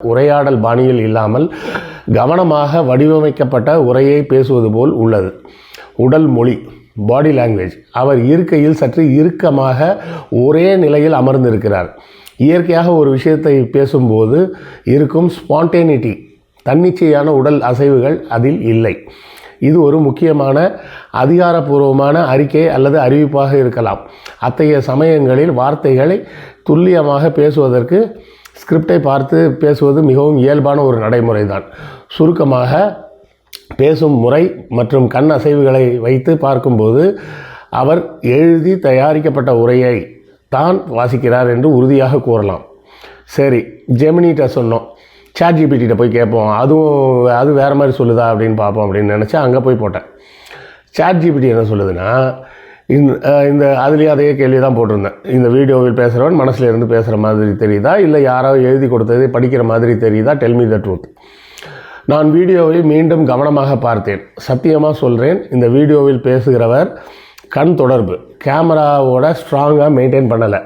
உரையாடல் பாணியில் இல்லாமல் கவனமாக வடிவமைக்கப்பட்ட உரையை பேசுவது போல் உள்ளது. உடல் மொழி, பாடி லாங்குவேஜ். அவர் இருக்கையில் சற்று இறுக்கமாக ஒரே நிலையில் அமர்ந்திருக்கிறார். இயற்கையாக ஒரு விஷயத்தை பேசும்போது இருக்கும் ஸ்பான்டேனிட்டி, தன்னிச்சையான உடல் அசைவுகள் அதில் இல்லை. இது ஒரு முக்கியமான அதிகாரப்பூர்வமான அறிக்கை அல்லது அறிவிப்பாக இருக்கலாம். அத்தகைய சமயங்களில் வார்த்தைகளை துல்லியமாக பேசுவதற்கு ஸ்கிரிப்டை பார்த்து பேசுவது மிகவும் இயல்பான ஒரு நடைமுறை தான். சுருக்கமாக பேசும் முறை மற்றும் கண் அசைவுகளை வைத்து பார்க்கும்போது அவர் எழுதி தயாரிக்கப்பட்ட உரையை தான் வாசிக்கிறார் என்று உறுதியாக கூறலாம். சரி, ஜெமினிகிட்ட சொன்னோம், ChatGPT போய் கேட்போம், அது வேறு மாதிரி சொல்லுதா அப்படின்னு பார்ப்போம் அப்படின்னு நினச்சி அங்கே போய் போட்டேன். ChatGPT என்ன சொல்லுதுன்னா, இந்த அதுலேயும் அதே கேள்வி தான் போட்டிருந்தேன். இந்த வீடியோவில் பேசுகிறவன் மனசில் இருந்து பேசுகிற மாதிரி தெரியுதா, இல்லை யாரோ எழுதி கொடுத்ததை படிக்கிற மாதிரி தெரியுதா, டெல் மீ த ட்ரூத். நான் வீடியோவை மீண்டும் கவனமாக பார்த்தேன். சத்தியமாக சொல்கிறேன், இந்த வீடியோவில் பேசுகிறவர் கண் தொடர்பு கேமராவோட ஸ்ட்ராங்காக மெயின்டைன் பண்ணலை.